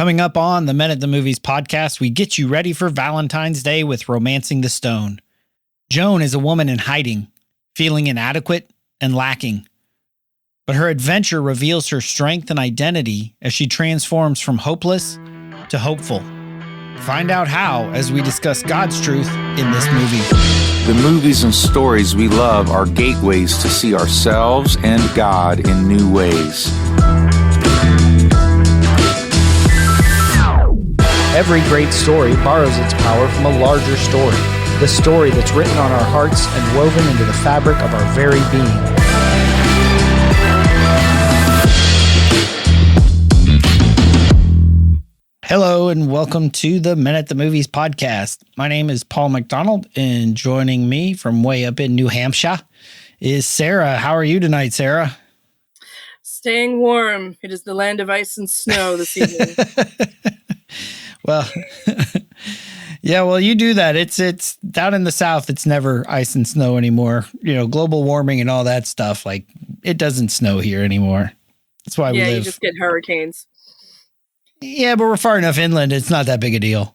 Coming up on the Men at the Movies podcast, we get you ready for Valentine's Day with Romancing the Stone. Joan is a woman in hiding, feeling inadequate and lacking. But her adventure reveals her strength and identity as she transforms from hopeless to hopeful. Find out how as we discuss God's truth in this movie. The movies and stories we love are gateways to see ourselves and God in new ways. Every great story borrows its power from a larger story, the story that's written on our hearts and woven into the fabric of our very being. Hello and welcome to the Men at the Movies podcast. My name is Paul McDonald, and joining me from way up in New Hampshire is Sarah. How are you tonight, Sarah? Staying warm. It is the land of ice and snow this evening. Well, yeah, well, you do that. It's down in the South. It's never ice and snow anymore. You know, global warming and all that stuff. Like, it doesn't snow here anymore. That's why we live. Yeah, you just get hurricanes. Yeah, but we're far enough inland. It's not that big a deal.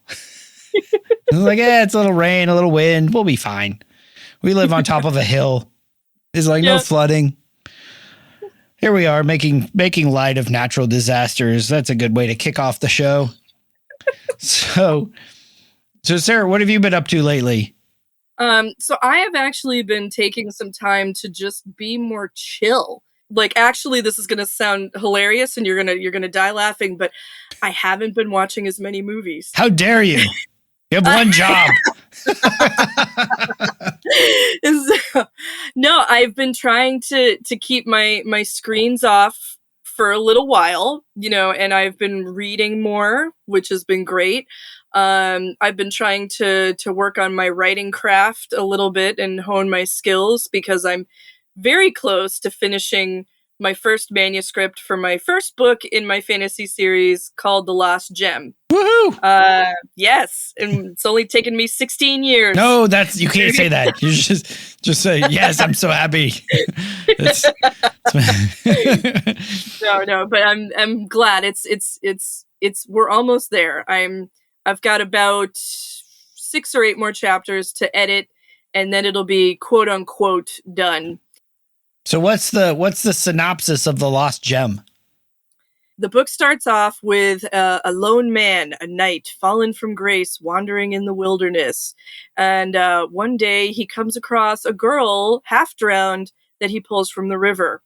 It's like, yeah, it's a little rain, a little wind. We'll be fine. We live on top of a hill. It's like no flooding. Here we are making light of natural disasters. That's a good way to kick off the show. So Sarah, what have you been up to lately? So I have actually been taking some time to just be more chill. Like, actually, this is going to sound hilarious and you're going to die laughing, but I haven't been watching as many movies. How dare you? You have one job. No, I've been trying to keep my screens off for a little while, you know, and I've been reading more, which has been great. I've been trying to work on my writing craft a little bit and hone my skills because I'm very close to finishing my first manuscript for my first book in my fantasy series called The Lost Gem. Woohoo! Yes, and it's only taken me 16 years. No, you can't say that. You just say, yes, I'm so happy. No, but I'm glad it's we're almost there. I've got about 6 or 8 more chapters to edit, and then it'll be quote unquote done. So what's the synopsis of The Lost Gem? The book starts off with a lone man, a knight, fallen from grace, wandering in the wilderness. And one day he comes across a girl, half drowned, that he pulls from the river.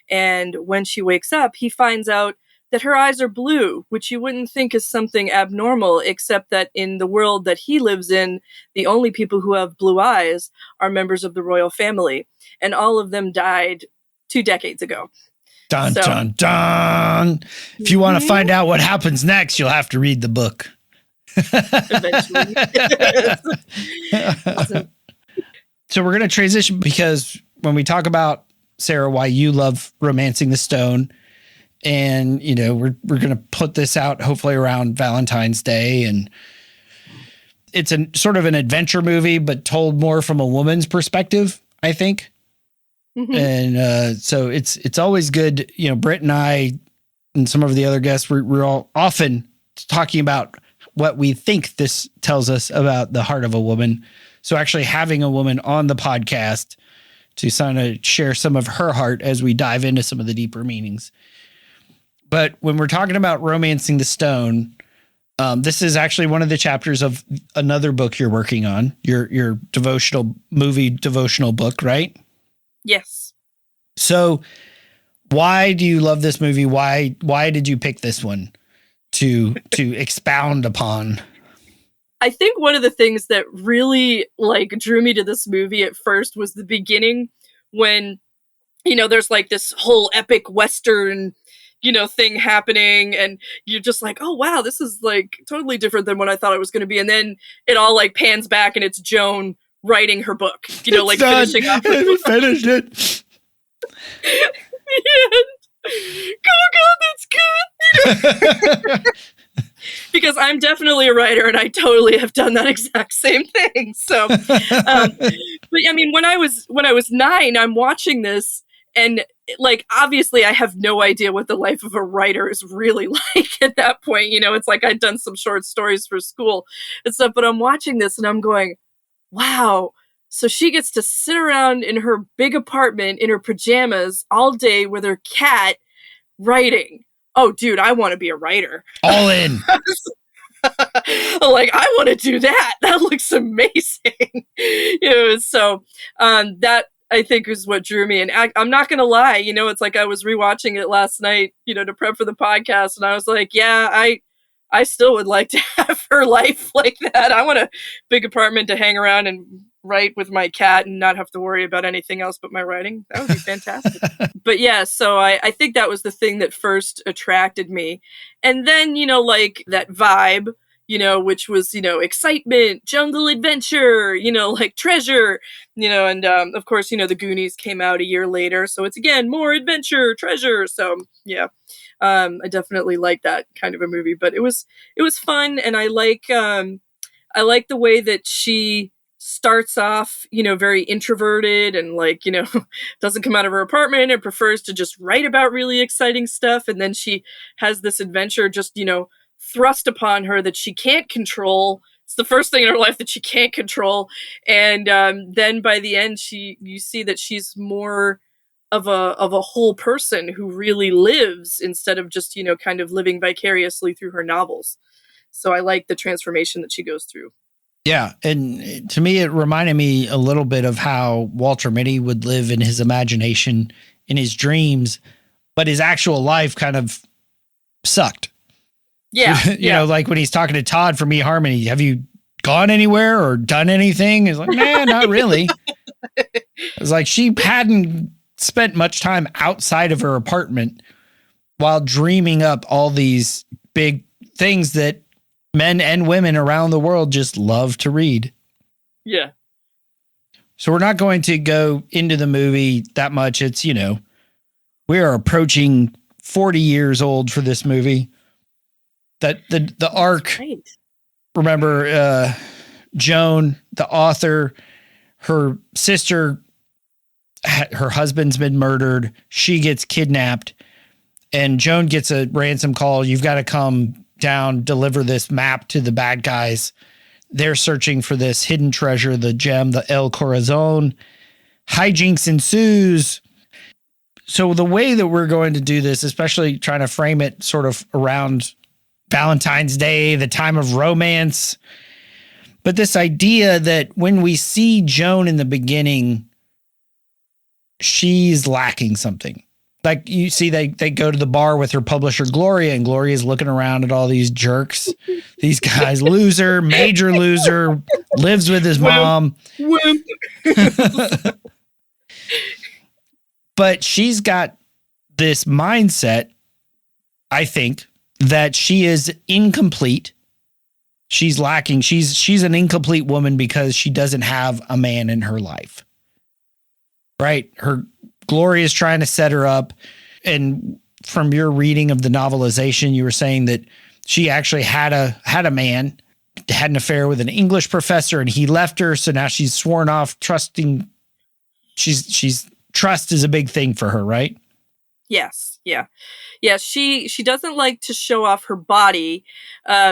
And when she wakes up, he finds out that her eyes are blue, which you wouldn't think is something abnormal, except that in the world that he lives in, the only people who have blue eyes are members of the royal family. And all of them died 2 decades ago. Dun, dun, dun. If you want to find out what happens next, you'll have to read the book. Eventually. Awesome. So we're going to transition because when we talk about, Sarah, why you love Romancing the Stone, and, you know, we're going to put this out hopefully around Valentine's Day, and it's a sort of an adventure movie, but told more from a woman's perspective, I think. Mm-hmm. And so it's always good. You know, Britt and I and some of the other guests, we're all often talking about what we think this tells us about the heart of a woman. So actually having a woman on the podcast to kind of share some of her heart as we dive into some of the deeper meanings. But when we're talking about Romancing the Stone, this is actually one of the chapters of another book you're working on, your devotional book, right? Yes. So why do you love this movie? Why did you pick this one to expound upon? I think one of the things that really drew me to this movie at first was the beginning when, you know, there's like this whole epic Western, you know, thing happening, and you're just like, oh wow, this is like totally different than what I thought it was going to be. And then it all like pans back and it's Joan writing her book, you know, like finishing off. We finished it. Oh God, that's good. Because I'm definitely a writer and I totally have done that exact same thing. So, but I mean, when I was 9, I'm watching this And like, obviously I have no idea what the life of a writer is really like at that point. You know, it's like I'd done some short stories for school and stuff, but I'm watching this and I'm going, wow. So she gets to sit around in her big apartment in her pajamas all day with her cat writing. Oh, dude, I want to be a writer. All in. Like, I want to do that. That looks amazing. You know, so that I think is what drew me. And I'm not going to lie, you know, it's like I was rewatching it last night, you know, to prep for the podcast. And I was like, yeah, I still would like to have her life like that. I want a big apartment to hang around and write with my cat and not have to worry about anything else but my writing. That would be fantastic. But yeah, so I think that was the thing that first attracted me. And then, you know, like that vibe, you know, which was, you know, excitement, jungle adventure, you know, like treasure, you know, and of course, you know, the Goonies came out a year later. So it's again, more adventure, treasure. So yeah, I definitely like that kind of a movie, but it was fun. And I like the way that she starts off, you know, very introverted and like, you know, doesn't come out of her apartment and prefers to just write about really exciting stuff. And then she has this adventure just, you know, thrust upon her that she can't control. It's the first thing in her life that she can't control. And then by the end, you see that she's more of a whole person who really lives instead of just, you know, kind of living vicariously through her novels. So I like the transformation that she goes through. Yeah. And to me, it reminded me a little bit of how Walter Mitty would live in his imagination, in his dreams, but his actual life kind of sucked. Yeah. You know, like when he's talking to Todd from eHarmony, have you gone anywhere or done anything? It's like, nah, not really. It's like she hadn't spent much time outside of her apartment while dreaming up all these big things that men and women around the world just love to read. Yeah. So we're not going to go into the movie that much. It's, you know, we are approaching 40 years old for this movie. That the arc, right. Remember, Joan, the author, her sister, her husband's been murdered. She gets kidnapped and Joan gets a ransom call. You've got to come down, deliver this map to the bad guys. They're searching for this hidden treasure, the gem, the El Corazon. Hijinks ensues. So the way that we're going to do this, especially trying to frame it sort of around Valentine's Day, the time of romance, but this idea that when we see Joan in the beginning, she's lacking something. Like you see, they go to the bar with her publisher, Gloria, and Gloria's looking around at all these jerks. These guys, loser, major loser, lives with his mom. But she's got this mindset, I think, that she is incomplete. She's lacking. She's an incomplete woman because she doesn't have a man in her life. Right? Her Gloria is trying to set her up. And from your reading of the novelization, you were saying that she actually had a man, had an affair with an English professor, and he left her. So now she's sworn off trusting. She's trust is a big thing for her, right? Yes. Yeah. Yeah. She doesn't like to show off her body,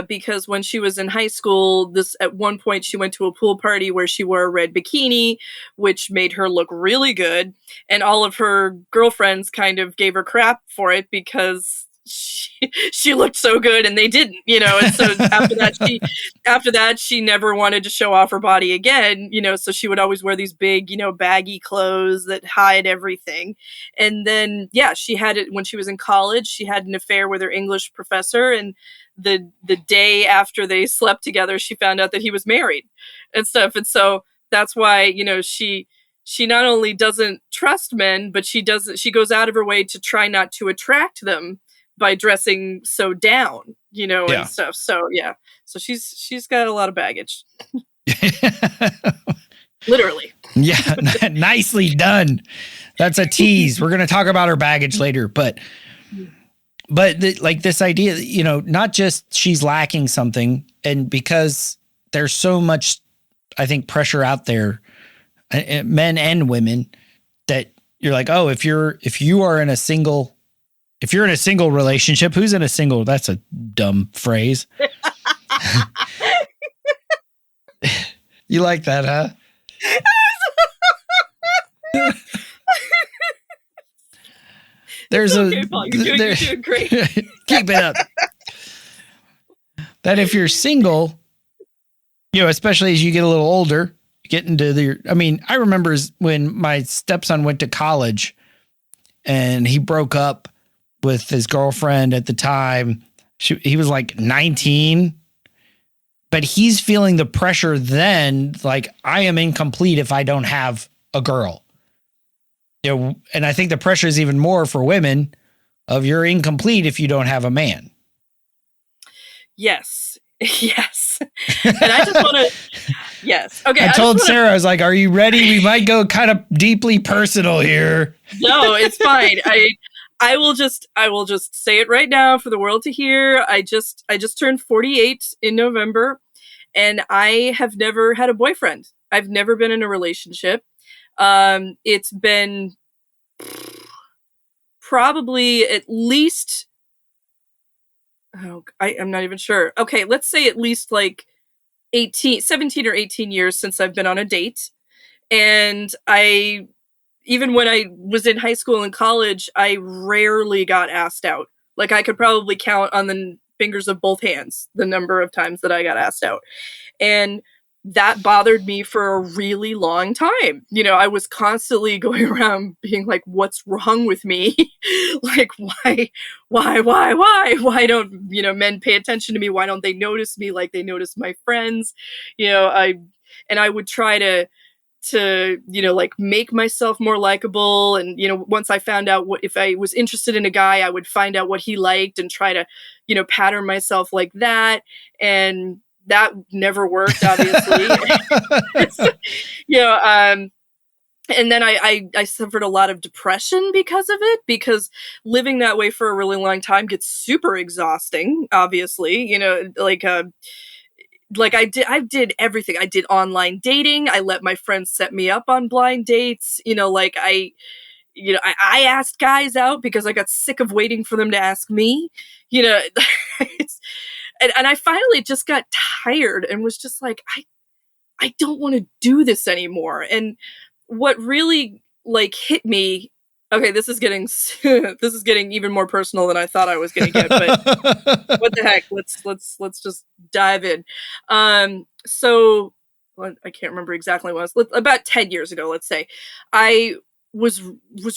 because when she was in high school, at one point she went to a pool party where she wore a red bikini, which made her look really good. And all of her girlfriends kind of gave her crap for it because she looked so good and they didn't, you know. And so after that, she never wanted to show off her body again, you know, so she would always wear these big, you know, baggy clothes that hide everything. And then, yeah, she had it when she was in college. She had an affair with her English professor, and the day after they slept together, she found out that he was married and stuff. And so that's why, you know, she not only doesn't trust men, but she goes out of her way to try not to attract them by dressing so down, you know, and stuff. So yeah, so she's got a lot of baggage. Literally. Yeah, nicely done. That's a tease. We're going to talk about her baggage later, but like this idea, you know, not just she's lacking something, and because there's so much, I think, pressure out there, men and women, that you're like, oh, if you're in a single relationship, who's in a single? That's a dumb phrase. You like that, huh? There's okay, Paul. You're doing great. Keep it up. That if you're single, especially as you get a little older, get into I remember when my stepson went to college and he broke up with his girlfriend at the time. He was like 19, but he's feeling the pressure then, like, I am incomplete if I don't have a girl. And I think the pressure is even more for women of you're incomplete if you don't have a man. Yes. Yes. And I just want to, yes. Okay. I told Sarah, I was like, are you ready? We might go kind of deeply personal here. No, it's fine. I will just say it right now for the world to hear. I just turned 48 in November, and I have never had a boyfriend. I've never been in a relationship. It's been probably at least, I'm not even sure. Okay, let's say at least like 17 or 18 years since I've been on a date. And even when I was in high school and college, I rarely got asked out. Like, I could probably count on the fingers of both hands the number of times that I got asked out. And that bothered me for a really long time. I was constantly going around being like, what's wrong with me? Like, why don't, men pay attention to me? Why don't they notice me like they notice my friends? I would try to like make myself more likable. And, once I found out if I was interested in a guy, I would find out what he liked and try to, pattern myself like that. And that never worked, obviously. And then I suffered a lot of depression because of it, because living that way for a really long time gets super exhausting, obviously. Like I did everything. I did online dating. I let my friends set me up on blind dates. I asked guys out because I got sick of waiting for them to ask me. And I finally just got tired and was just like, I don't want to do this anymore. And what really like hit me, okay, this is getting even more personal than I thought I was going to get, but what the heck? Let's just dive in. So I can't remember exactly when it was, about 10 years ago, let's say, I was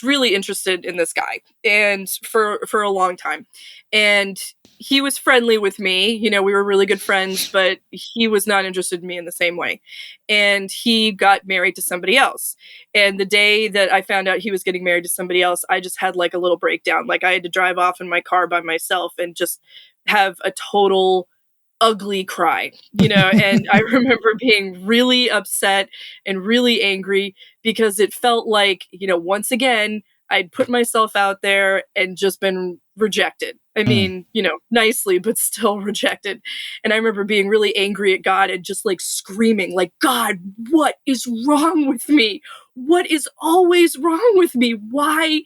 really interested in this guy, and for a long time. And he was friendly with me. We were really good friends, but he was not interested in me in the same way. And he got married to somebody else. And the day that I found out he was getting married to somebody else, I just had like a little breakdown. Like, I had to drive off in my car by myself and just have a total ugly cry, and I remember being really upset and really angry because it felt like, once again, I'd put myself out there and just been rejected. I mean, nicely, but still rejected. And I remember being really angry at God and just like screaming, like, God, what is wrong with me? What is always wrong with me? Why?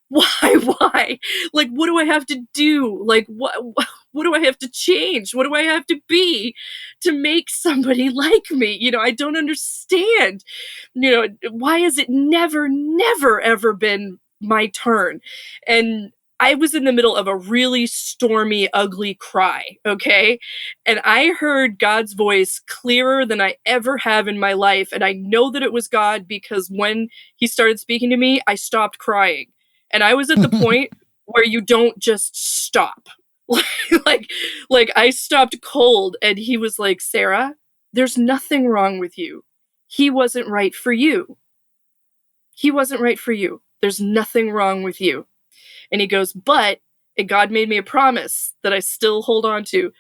Like, what do I have to do? Like, what do I have to change? What do I have to be to make somebody like me? I don't understand. Why has it never, ever been my turn? And I was in the middle of a really stormy, ugly cry, okay? And I heard God's voice clearer than I ever have in my life. And I know that it was God because when he started speaking to me, I stopped crying. And I was at the point where you don't just stop. like I stopped cold, and he was like, Sarah, there's nothing wrong with you. He wasn't right for you. He wasn't right for you. There's nothing wrong with you. And he goes, but, and God made me a promise that I still hold on to.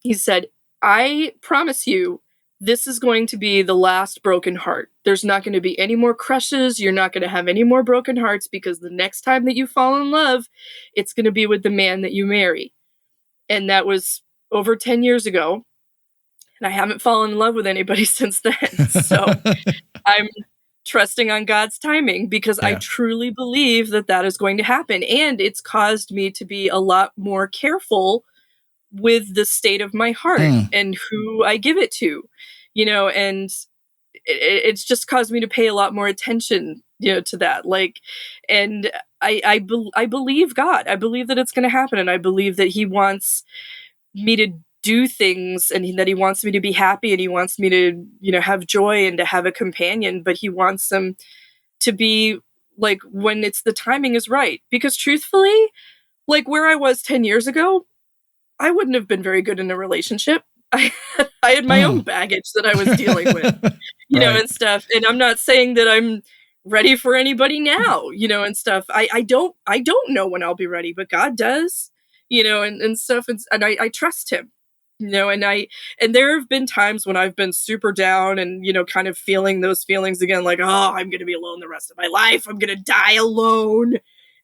He said, I promise you, this is going to be the last broken heart. There's not going to be any more crushes. You're not going to have any more broken hearts, because the next time that you fall in love, it's going to be with the man that you marry. And that was over 10 years ago. And I haven't fallen in love with anybody since then. So trusting on God's timing, because I truly believe that that is going to happen. And it's caused me to be a lot more careful with the state of my heart and who I give it to, and it's just caused me to pay a lot more attention, to that. Like, and I believe God. I believe that it's going to happen. And I believe that he wants me to do things, and that he wants me to be happy, and he wants me to, have joy and to have a companion, but he wants them to be like when the timing is right. Because truthfully, like where I was 10 years ago, I wouldn't have been very good in a relationship. I had my own baggage that I was dealing with, and stuff. And I'm not saying that I'm ready for anybody now, and stuff. I don't know when I'll be ready, but God does, and stuff. And I trust him. And there have been times when I've been super down and, kind of feeling those feelings again, like, oh, I'm going to be alone the rest of my life. I'm going to die alone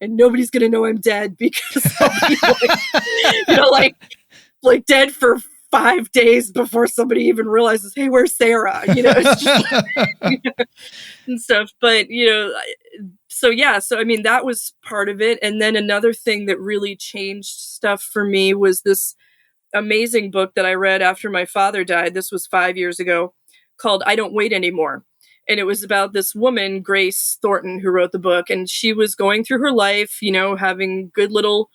and nobody's going to know I'm dead, because I'll be like dead for 5 days before somebody even realizes, hey, where's Sarah? It's just, and stuff. But, so I mean, that was part of it. And then another thing that really changed stuff for me was this amazing book that I read after my father died. This was 5 years ago, called I Don't Wait Anymore. And it was about this woman, Grace Thornton, who wrote the book. And she was going through her life, having good little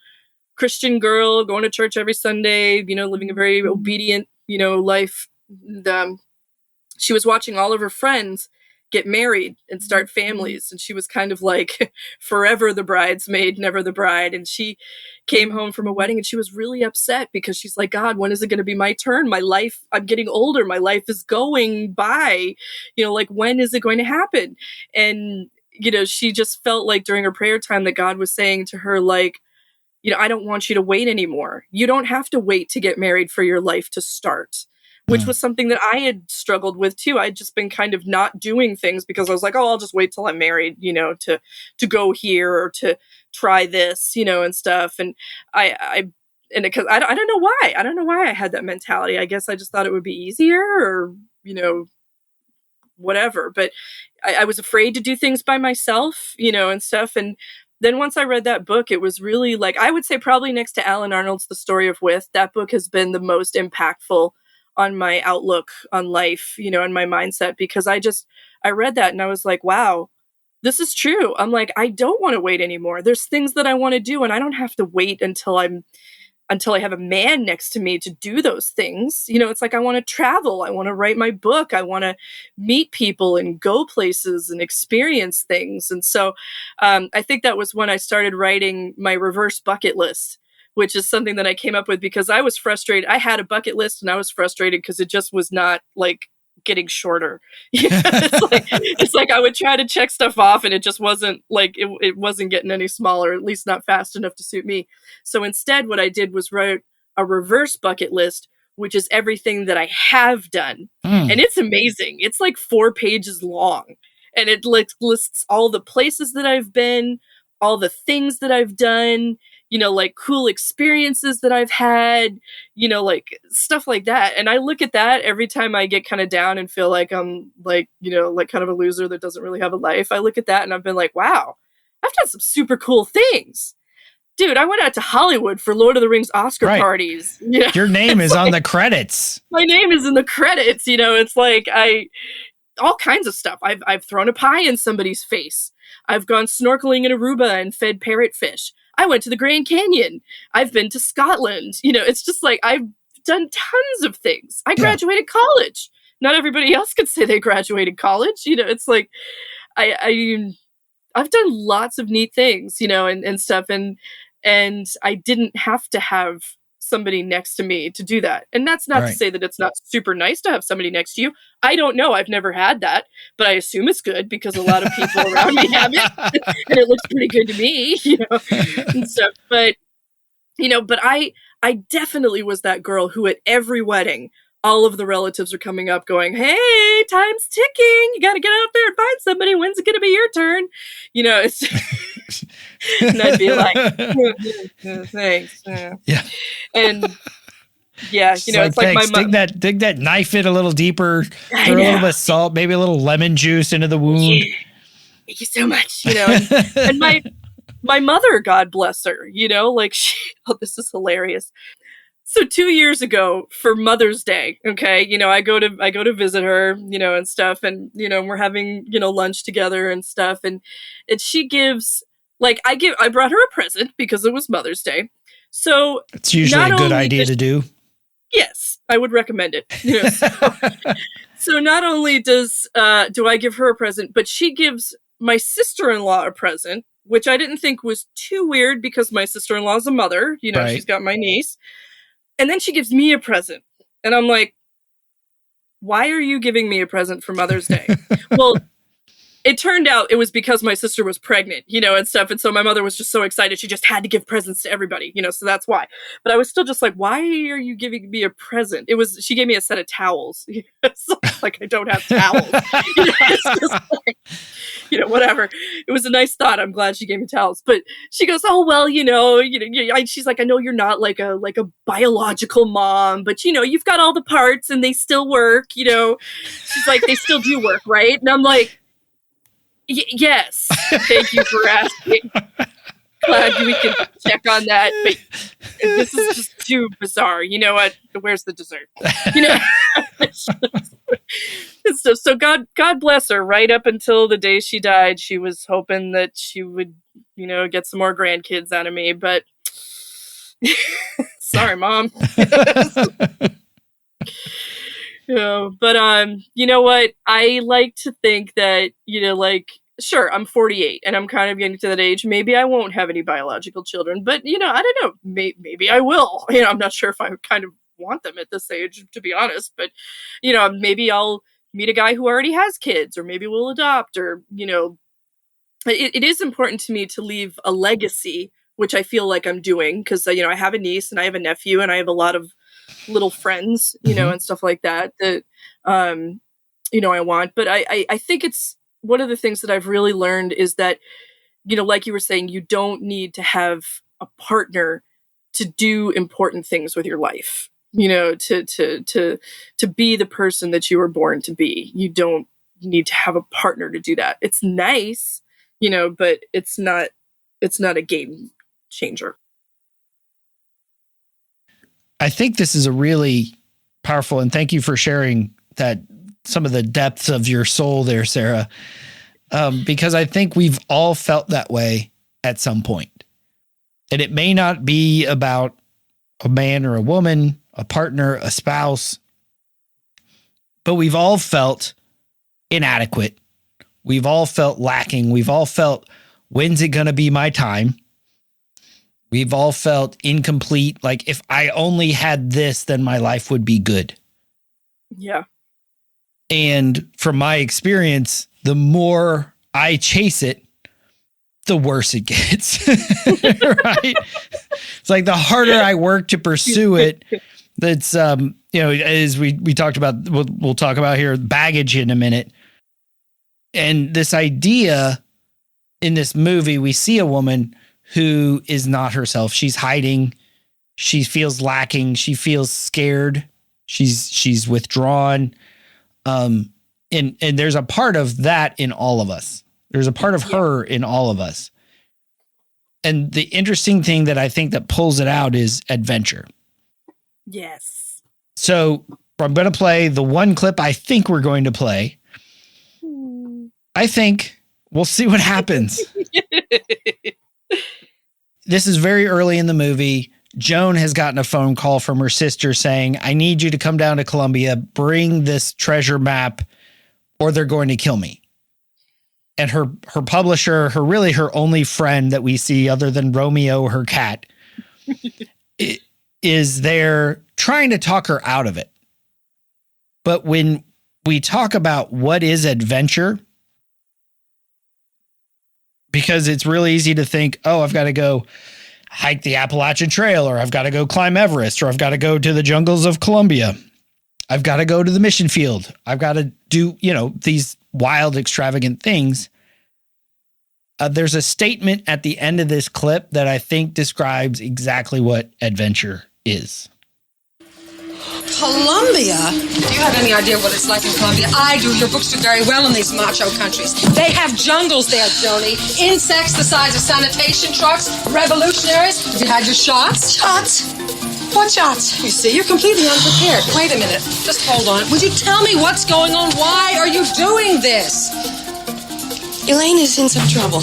Christian girl, going to church every Sunday, living a very obedient, life. And, she was watching all of her friends get married and start families. And she was kind of like forever the bridesmaid, never the bride. And she came home from a wedding and she was really upset, because she's like, God, when is it going to be my turn? My life, I'm getting older. My life is going by, like, when is it going to happen? And, she just felt like during her prayer time that God was saying to her, like, I don't want you to wait anymore. You don't have to wait to get married for your life to start. Which was something that I had struggled with too. I'd just been kind of not doing things because I was like, oh, I'll just wait till I'm married, to go here or to try this, and stuff. And because I don't know why. I don't know why I had that mentality. I guess I just thought it would be easier, or, whatever. But I was afraid to do things by myself, and stuff. And then once I read that book, it was really like, I would say probably next to Alan Arnold's The Story of With, that book has been the most impactful on my outlook on life, and my mindset, because I read that and I was like, wow, this is true. I'm like, I don't want to wait anymore. There's things that I want to do, and I don't have to wait until I have a man next to me to do those things. It's like, I want to travel. I want to write my book. I want to meet people and go places and experience things. And so I think that was when I started writing my reverse bucket list, which is something that I came up with because I was frustrated. I had a bucket list and I was frustrated because it just was not like getting shorter. It's like I would try to check stuff off and it just wasn't like, it wasn't getting any smaller, at least not fast enough to suit me. So instead what I did was write a reverse bucket list, which is everything that I have done. And it's amazing. It's like 4 pages long, and it lists all the places that I've been, all the things that I've done, like cool experiences that I've had, like stuff like that. And I look at that every time I get kind of down and feel like I'm like, like kind of a loser that doesn't really have a life. I look at that and I've been like, wow, I've done some super cool things. Dude, I went out to Hollywood for Lord of the Rings Oscar parties. Your name is on the credits. My name is in the credits. It's like all kinds of stuff. I've thrown a pie in somebody's face. I've gone snorkeling in Aruba and fed parrotfish. I went to the Grand Canyon. I've been to Scotland. It's just like I've done tons of things. I graduated college. Not everybody else could say they graduated college. It's like I've done lots of neat things, and stuff. And I didn't have to have somebody next to me to do that. And that's not to say that it's not super nice to have somebody next to you. I don't know. I've never had that, but I assume it's good because a lot of people around me have it and it looks pretty good to me, and stuff. But, but I definitely was that girl who at every wedding, all of the relatives are coming up going, hey, time's ticking. You got to get out there and find somebody. When's it going to be your turn? It's and I'd be like, thanks. Yeah. And Yeah, you know, it's like thanks. my mom. Dig that knife in a little deeper. I Throw a know. little bit of salt, maybe a little lemon juice into the wound. Thank you so much. You know, and my mother, God bless her, you know, like this is hilarious. So 2 years ago for Mother's Day, okay, you know, I go to visit her, you know, and stuff, and you know, we're having, you know, lunch together and stuff, and she gives, like, I brought her a present because it was Mother's Day. So it's usually a good idea to do. Yes, I would recommend it. You know, so not only do I give her a present, but she gives my sister-in-law a present, which I didn't think was too weird because my sister-in-law is a mother. You know, Right. She's got my niece. And then she gives me a present. And I'm like, why are you giving me a present for Mother's Day? Well, it turned out it was because my sister was pregnant, you know, and stuff. And so my mother was just so excited. She just had to give presents to everybody, you know, so that's why. But I was still just like, why are you giving me a present? She gave me a set of towels. It's like, I don't have towels. You know, it's just like, you know, whatever. It was a nice thought. I'm glad she gave me towels. But she goes, oh, well, she's like, I know you're not like a biological mom, but you know, you've got all the parts and they still work, you know. She's like, they still do work, right? And I'm like, yes, thank you for asking. Glad we can check on that, but this is just too bizarre. You know what? Where's the dessert? You know, so God bless her. Right up until the day she died, she was hoping that she would, you know, get some more grandkids out of me. But sorry, Mom. But you know what? I like to think that, you know, like, sure, I'm 48 and I'm kind of getting to that age. Maybe I won't have any biological children, but you know, I don't know. Maybe I will. You know, I'm not sure if I kind of want them at this age, to be honest. But you know, maybe I'll meet a guy who already has kids, or maybe we'll adopt, or you know, it is important to me to leave a legacy, which I feel like I'm doing because you know, I have a niece and I have a nephew and I have a lot of little friends, you know, and stuff like that you know, I want. But I think it's one of the things that I've really learned is that, you know, like you were saying, you don't need to have a partner to do important things with your life, you know, to be the person that you were born to be. You don't need to have a partner to do that. It's nice, you know, but it's not a game changer. I think this is a really powerful, and thank you for sharing that, some of the depths of your soul there, Sarah, because I think we've all felt that way at some point. And it may not be about a man or a woman, a partner, a spouse, but we've all felt inadequate. We've all felt lacking. We've all felt, when's it going to be my time? We've all felt incomplete. Like, if I only had this, then my life would be good. Yeah. And from my experience, the more I chase it, the worse it gets. Right? It's like the harder I work to pursue it, that's, you know, as we talked about, we'll talk about here, baggage in a minute. And this idea in this movie, we see a woman who is not herself. She's hiding. She feels lacking. She feels scared. She's withdrawn. And there's a part of that in all of us. There's a part of her in all of us. And the interesting thing that I think that pulls it out is adventure. Yes. So I'm going to play the one clip I think we're going to play. I think we'll see what happens. This is very early in the movie. Joan has gotten a phone call from her sister saying, I need you to come down to Columbia, bring this treasure map, or they're going to kill me. And her publisher, her only friend that we see other than Romeo, her cat, is there trying to talk her out of it. But when we talk about what is adventure, because it's really easy to think, oh, I've got to go hike the Appalachian Trail, or I've got to go climb Everest, or I've got to go to the jungles of Colombia. I've got to go to the mission field. I've got to do, you know, these wild, extravagant things. There's a statement at the end of this clip that I think describes exactly what adventure is. Colombia? Do you have any idea what it's like in Colombia? I do. Your books do very well in these macho countries. They have jungles there, Joni. Insects the size of sanitation trucks. Revolutionaries. Have you had your shots? Shots? What shots? You see, you're completely unprepared. Wait a minute. Just hold on. Would you tell me what's going on? Why are you doing this? Elaine is in some trouble.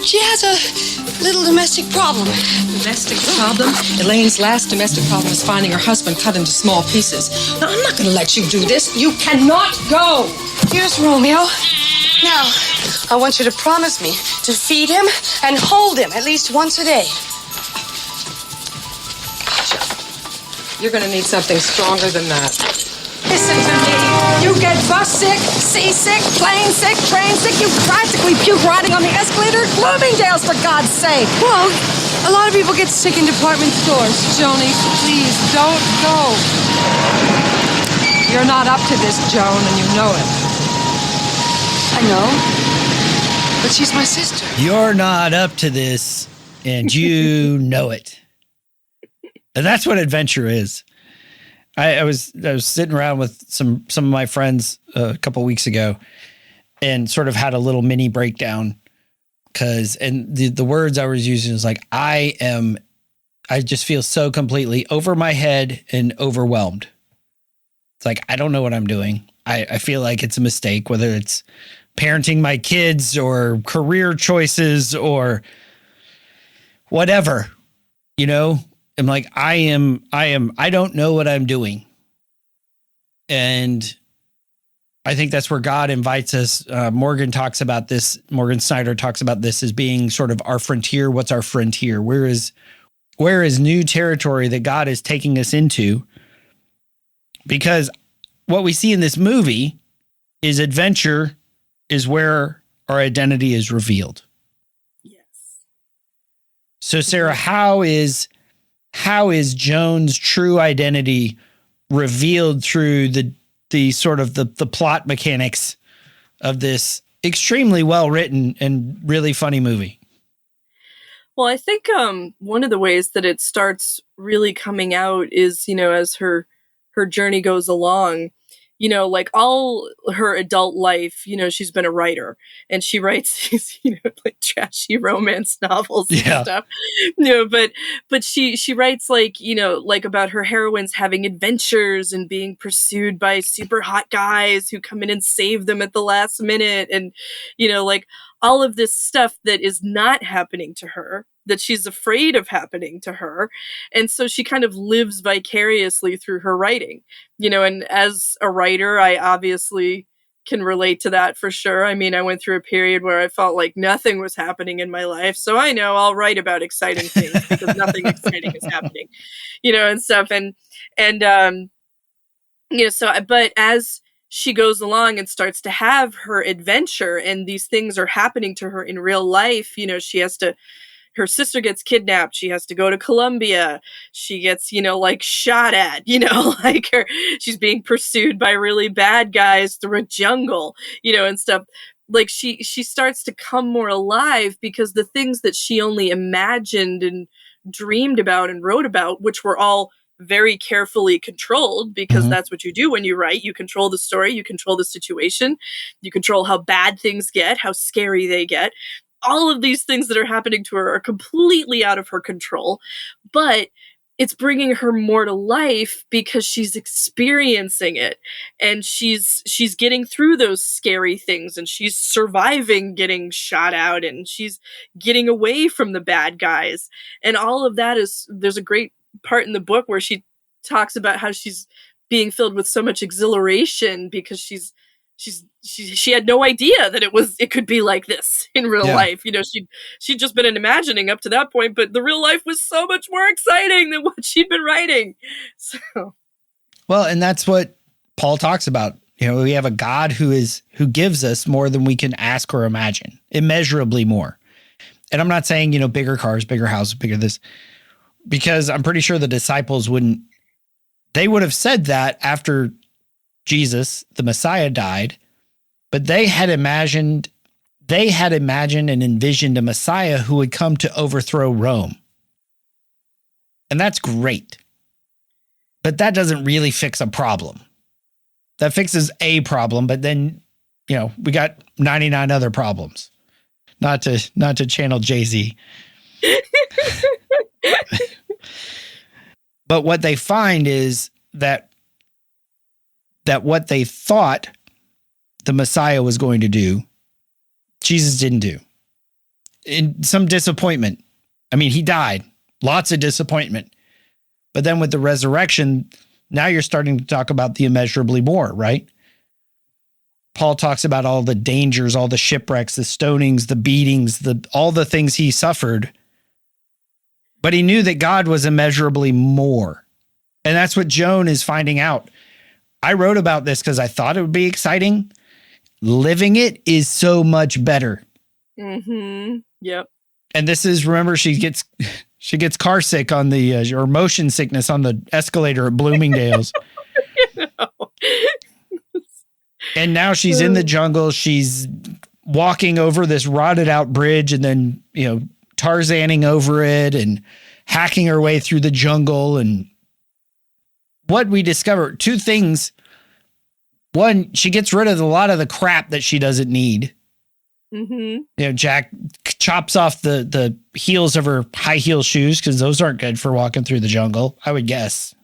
She has a little domestic problem. Domestic problem? Elaine's last domestic problem is finding her husband cut into small pieces. Now, I'm not going to let you do this. You cannot go. Here's Romeo. Now, I want you to promise me to feed him and hold him at least once a day. You're going to need something stronger than that. Listen to me. You get bus sick, seasick, plane sick, train sick. You practically puke riding on the escalator. Bloomingdale's, for God's sake. Well, a lot of people get sick in department stores. Joni, please, don't go. You're not up to this, Joan, and you know it. I know. But she's my sister. You're not up to this, and you know it. And that's what adventure is. I was sitting around with some of my friends a couple of weeks ago and sort of had a little mini breakdown and the words I was using was like, I just feel so completely over my head and overwhelmed. It's like, I don't know what I'm doing. I feel like it's a mistake, whether it's parenting my kids or career choices or whatever, you know? I'm like, I don't know what I'm doing. And I think that's where God invites us. Morgan Snyder talks about this as being sort of our frontier. What's our frontier? Where is new territory that God is taking us into? Because what we see in this movie is adventure is where our identity is revealed. Yes. So Sarah, how is Joan's true identity revealed through the sort of the plot mechanics of this extremely well written and really funny movie? Well, I think one of the ways that it starts really coming out is, as her journey goes along. Like all her adult life, she's been a writer and she writes these, like trashy romance novels and stuff. But she writes like about her heroines having adventures and being pursued by super hot guys who come in and save them at the last minute. And, like all of this stuff that is not happening to her, that she's afraid of happening to her. And so she kind of lives vicariously through her writing, and as a writer, I obviously can relate to that for sure. I mean, I went through a period where I felt like nothing was happening in my life. So I know I'll write about exciting things because nothing exciting is happening, and stuff. But as she goes along and starts to have her adventure and these things are happening to her in real life, her sister gets kidnapped. She has to go to Colombia. She gets, shot at, she's being pursued by really bad guys through a jungle, and stuff. Like she starts to come more alive because the things that she only imagined and dreamed about and wrote about, which were all very carefully controlled, because that's what you do when you write. You control the story, you control the situation, you control how bad things get, how scary they get. All of these things that are happening to her are completely out of her control, but it's bringing her more to life because she's experiencing it and she's getting through those scary things and she's surviving getting shot out and she's getting away from the bad guys. And all of that there's a great part in the book where she talks about how she's being filled with so much exhilaration because she had no idea that it could be like this in real life. She'd just been imagining up to that point, but the real life was so much more exciting than what she'd been writing. So, well, and that's what Paul talks about. We have a God who gives us more than we can ask or imagine, immeasurably more. And I'm not saying, bigger cars, bigger houses, bigger this, because I'm pretty sure the disciples would have said that after Jesus, the Messiah, died, but they had imagined and envisioned a Messiah who would come to overthrow Rome. And that's great. But that doesn't really fix a problem. That fixes a problem, but then, we got 99 other problems. Not to channel Jay-Z. But what they find is that what they thought the Messiah was going to do, Jesus didn't do. In some disappointment. I mean, he died. Lots of disappointment. But then with the resurrection, now you're starting to talk about the immeasurably more, right? Paul talks about all the dangers, all the shipwrecks, the stonings, the beatings, all the things he suffered. But he knew that God was immeasurably more. And that's what Joan is finding out. I wrote about this because I thought it would be exciting. Living it is so much better. Mm-hmm. Yep. And this is, remember, she gets car sick on the, or motion sickness on the escalator at Bloomingdale's. And now she's in the jungle. She's walking over this rotted out bridge and then, Tarzaning over it and hacking her way through the jungle. And what we discover, two things. One, she gets rid of a lot of the crap that she doesn't need. Mm-hmm. Jack chops off the heels of her high heel shoes because those aren't good for walking through the jungle, I would guess.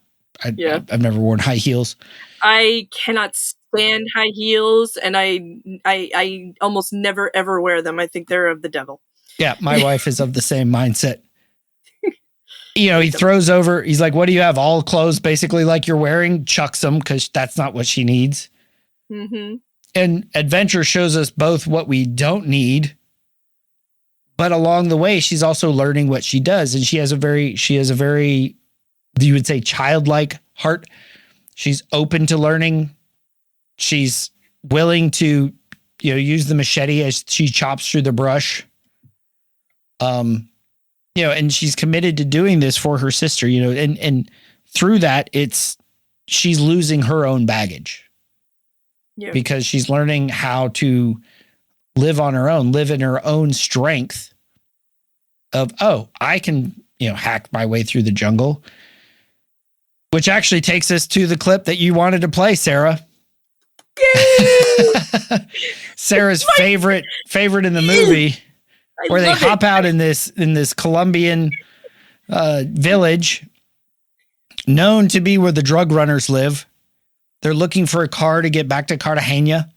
I've never worn high heels. I cannot stand high heels, and I almost never ever wear them. I think they're of the devil. Yeah, my wife is of the same mindset. He throws over, he's like, what do you have? All clothes basically like you're wearing? Chucks them because that's not what she needs. Mm-hmm. And adventure shows us both what we don't need, but along the way, she's also learning what she does. And she has a very, you would say, childlike heart. She's open to learning. She's willing to, use the machete as she chops through the brush. And she's committed to doing this for her sister, and through that, she's losing her own baggage. Yeah. Because she's learning how to live on her own, live in her own strength of, I can, hack my way through the jungle, which actually takes us to the clip that you wanted to play, Sarah. Sarah's favorite in the movie, where they hop out in this Colombian village known to be where the drug runners live. They're looking for a car to get back to Cartagena,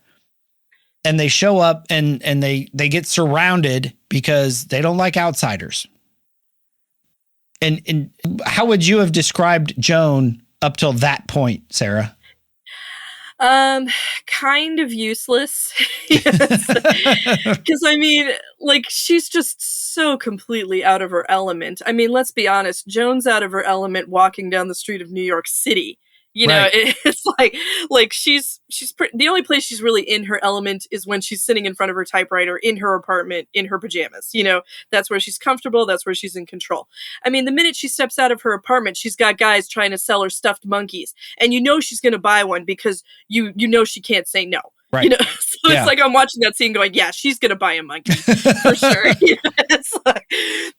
and they show up and they get surrounded because they don't like outsiders. And how would you have described Joan up till that point, Sarah? Kind of useless. Because she's just so completely out of her element. I mean, let's be honest, Joan's out of her element walking down the street of New York City. It's like she's the only place she's really in her element is when she's sitting in front of her typewriter in her apartment in her pajamas. That's where she's comfortable. That's where she's in control. I mean, the minute she steps out of her apartment, she's got guys trying to sell her stuffed monkeys, and she's going to buy one because you know she can't say no. Right. So it's like I'm watching that scene going, yeah, she's going to buy a monkey for sure. It's like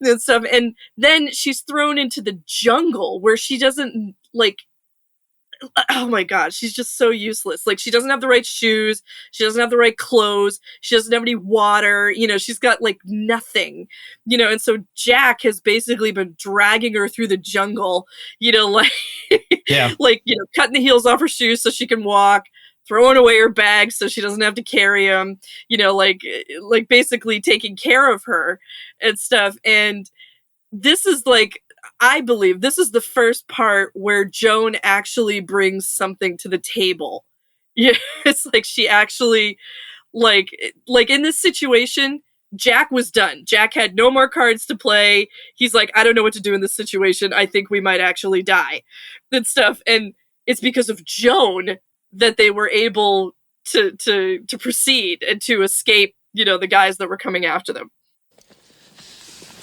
and stuff. And then she's thrown into the jungle where she doesn't oh my God, she's just so useless. Like, she doesn't have the right shoes. She doesn't have the right clothes. She doesn't have any water. She's got nothing, and so Jack has basically been dragging her through the jungle, cutting the heels off her shoes so she can walk, throwing away her bags so she doesn't have to carry them, basically taking care of her and stuff. And this is I believe this is the first part where Joan actually brings something to the table. Yeah, it's like she actually, in this situation, Jack was done. Jack had no more cards to play. He's like, I don't know what to do in this situation. I think we might actually die and stuff. And it's because of Joan that they were able to proceed and to escape, the guys that were coming after them.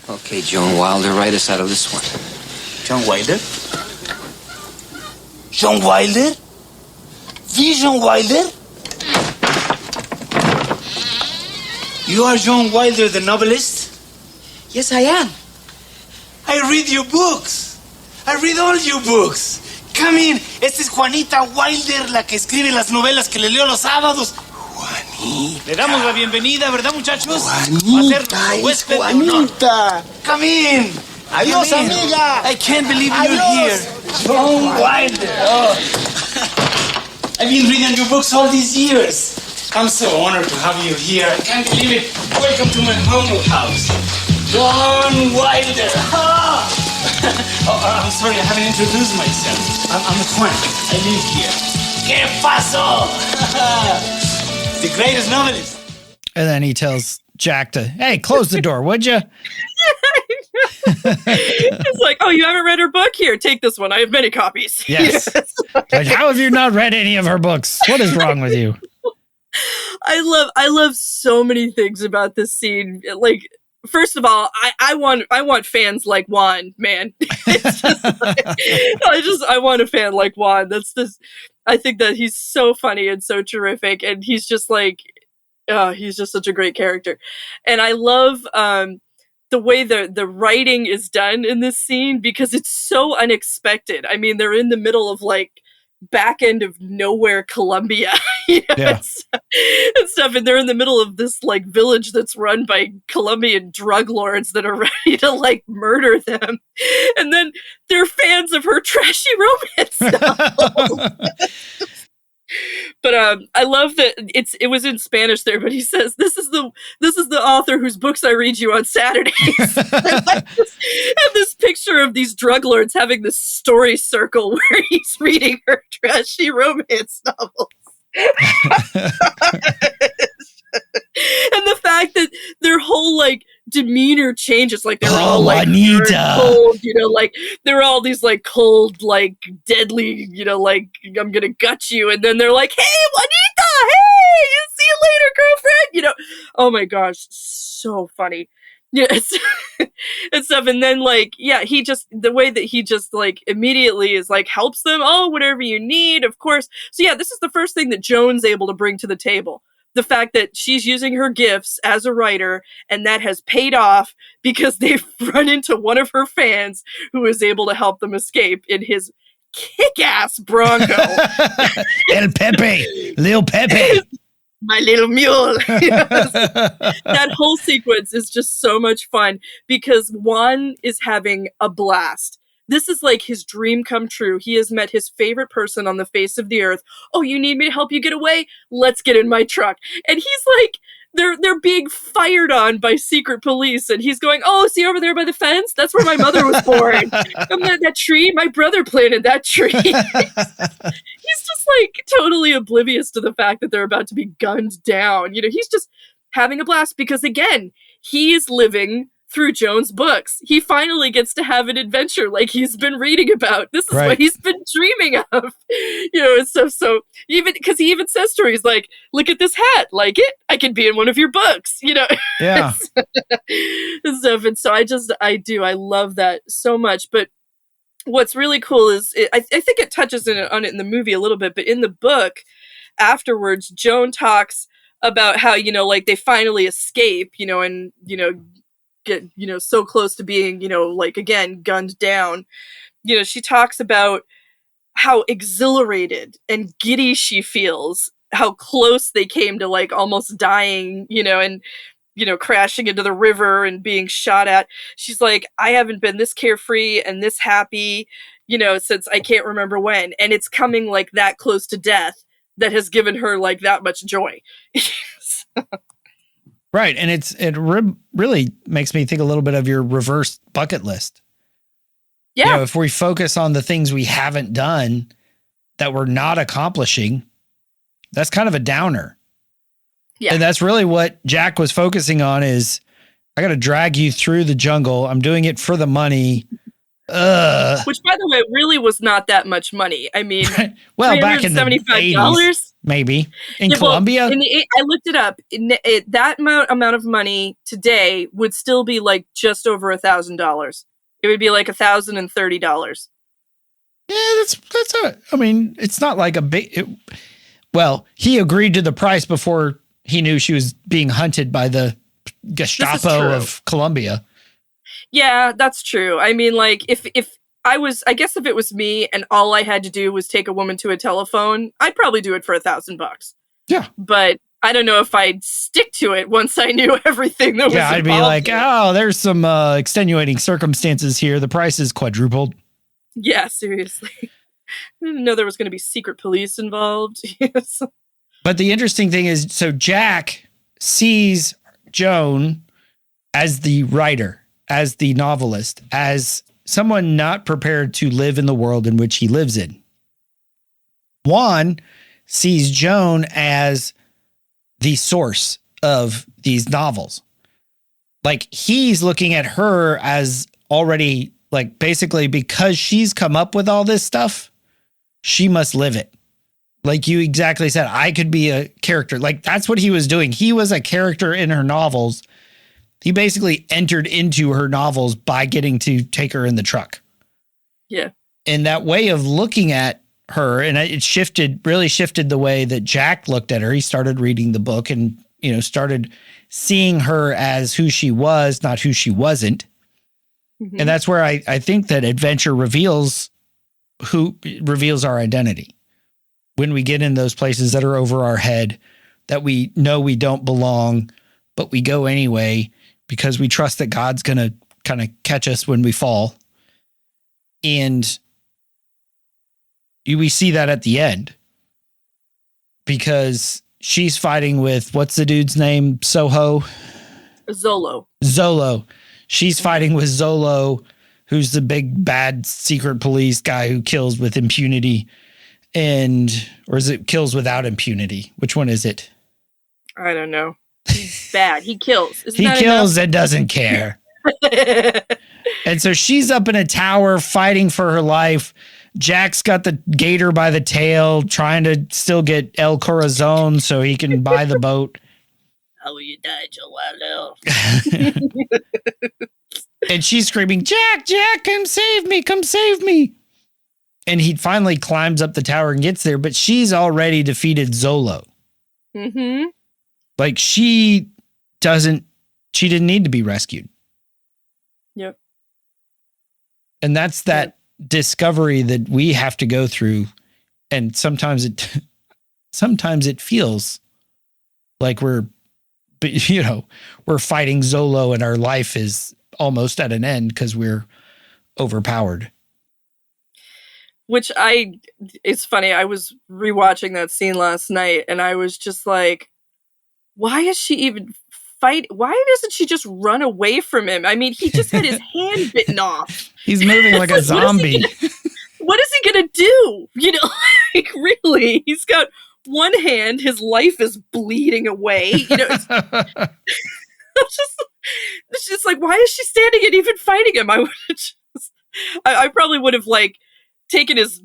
Okay, Joan Wilder, write us out of this one. Joan Wilder? Joan Wilder? The Joan Wilder? You are Joan Wilder, the novelist? Yes, I am. I read your books. I read all your books. Come in. Esta es Juanita Wilder, la que escribe las novelas que le leo los sábados. Juanita. Le damos la bienvenida, ¿verdad, muchachos? Juanita, es Juanita. Come in. Adiós, amiga. I can't believe you're here. Joan Wilder. Oh. I've been reading your books all these years. I'm so honored to have you here. I can't believe it. Welcome to my humble house. Joan Wilder. Ah. I'm sorry, I haven't introduced myself. I'm Juan. I live here. ¿Qué pasó? The greatest novelist. And then he tells Jack to, hey, close the door, would you? It's like, oh, you haven't read her book? Here, take this one. I have many copies. Yes. Like, how have you not read any of her books? What is wrong with you? I love so many things about this scene. Like, first of all, I want fans like Juan, man. It's just like, I want a fan like Juan. That's just, I think that he's so funny and so terrific, and he's just like, he's just such a great character. And I love the way the writing is done in this scene, because it's so unexpected. I mean, they're in the middle of like back end of nowhere Colombia, you know, Yeah. and stuff, and they're in the middle of this like village that's run by Colombian drug lords that are ready to like murder them, and then they're fans of her trashy romance novel. But I love that it was in Spanish there, but he says this is the author whose books I read you on Saturdays. And this picture of these drug lords having this story circle where he's reading her trashy romance novels. And the fact that their whole like demeanor changes, like they're all like Juanita. cold, you know, like they're all these like cold, like deadly, you know, like I'm gonna gut you, and then they're like, hey, Juanita, hey, see you later, girlfriend, you know. Oh my gosh, so funny. Yes. And stuff. And then like, yeah, he just, the way that he just like immediately is like helps them, oh, whatever you need, of course. So yeah, this is the first thing that Joan's able to bring to the table. The fact that she's using her gifts as a writer, and that has paid off because they've run into one of her fans who is able to help them escape in his kick-ass Bronco. El Pepe, Lil Pepe. My little mule. Yes. That whole sequence is just so much fun because Juan is having a blast. This is like his dream come true. He has met his favorite person on the face of the earth. Oh, you need me to help you get away? Let's get in my truck. And he's like, they're being fired on by secret police. And he's going, oh, see over there by the fence? That's where my mother was born. And that tree, my brother planted that tree. He's just like totally oblivious to the fact that they're about to be gunned down. You know, he's just having a blast because, again, he is living through Joan's books. He finally gets to have an adventure like he's been reading about. This is what he's been dreaming of. You know, and so even because he even says to her, he's like, look at this hat, like it? I could be in one of your books, you know? Yeah. And stuff. And so I love that so much. But what's really cool is I think it touches on it in the movie a little bit, but in the book afterwards, Joan talks about how, you know, like they finally escape, you know, and, you know, get, you know, so close to being, you know, like again, gunned down. You know, she talks about how exhilarated and giddy she feels, how close they came to like almost dying, you know, and, you know, crashing into the river and being shot at. She's like, I haven't been this carefree and this happy, you know, since I can't remember when. And it's coming like that close to death that has given her like that much joy. Right. And it really makes me think a little bit of your reverse bucket list. Yeah. You know, if we focus on the things we haven't done that we're not accomplishing, that's kind of a downer. Yeah. And that's really what Jack was focusing on is I got to drag you through the jungle. I'm doing it for the money. Which, by the way, really was not that much money. I mean, well, back in the $80s, maybe in Colombia. Well, I looked it up. That amount of money today would still be like just over $1,000. It would be like $1,030. Yeah, I mean, it's not like a big. Well, he agreed to the price before he knew she was being hunted by the Gestapo of Colombia. Yeah, that's true. I mean, like if I guess if it was me and all I had to do was take a woman to a telephone, I'd probably do it for $1,000. Yeah. But I don't know if I'd stick to it once I knew everything that was Yeah, I'd be involved like, in it. oh, there's some extenuating circumstances here. The price is quadrupled. Yeah, seriously. I didn't know there was going to be secret police involved. Yes. But the interesting thing is, so Jack sees Joan as the writer, as the novelist, as someone not prepared to live in the world in which he lives in. Juan sees Joan as the source of these novels. Like, he's looking at her as already, like, basically because she's come up with all this stuff, she must live it. Like you exactly said, I could be a character. Like, that's what he was doing. He was a character in her novels. He basically entered into her novels by getting to take her in the truck. Yeah. And that way of looking at her, and it really shifted the way that Jack looked at her. He started reading the book and, started seeing her as who she was, not who she wasn't. Mm-hmm. And that's where I think that adventure reveals our identity. When we get in those places that are over our head, that we know we don't belong, but we go anyway because we trust that God's going to kind of catch us when we fall. And we see that at the end because she's fighting with, what's the dude's name? Zolo. She's fighting with Zolo, who's the big bad secret police guy who kills with impunity. Or is it kills without impunity? Which one is it? I don't know. He's bad. He kills. He kills and doesn't care. And so she's up in a tower fighting for her life. Jack's got the gator by the tail, trying to still get El Corazon so he can buy the boat. How will you die, Joe? And she's screaming, Jack, come save me, come save me. And he finally climbs up the tower and gets there, but she's already defeated Zolo. Mm-hmm. Like, she didn't need to be rescued. Yep. And that's that discovery that we have to go through. And sometimes it feels like we're fighting Zolo and our life is almost at an end because we're overpowered. Which it's funny. I was rewatching that scene last night and I was just like, why is she even fight? Why doesn't she just run away from him? I mean, he just had his hand bitten off. He's moving like a zombie. What is he going to do? Like, really, he's got one hand, his life is bleeding away. It's just like, why is she standing and even fighting him? I probably would have taken his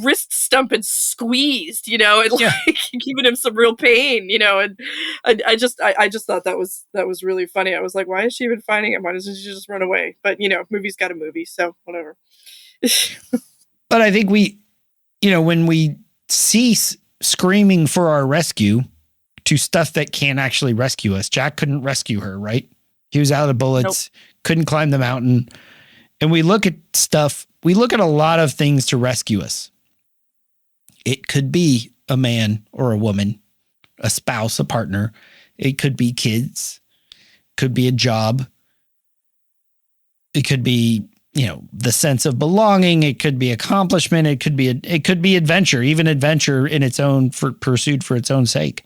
wrist stump and squeezed, and giving him some real pain, and I just thought that was really funny. I was like, why is she even fighting him? Why doesn't she just run away? But movie's got a movie, so whatever. But I think when we cease screaming for our rescue to stuff that can't actually rescue us, Jack couldn't rescue her, right? He was out of bullets, couldn't climb the mountain. And we look at a lot of things to rescue us. It could be a man or a woman, a spouse, a partner. It could be kids, could be a job. It could be, the sense of belonging. It could be accomplishment. It could be adventure, even adventure in its own pursued for its own sake.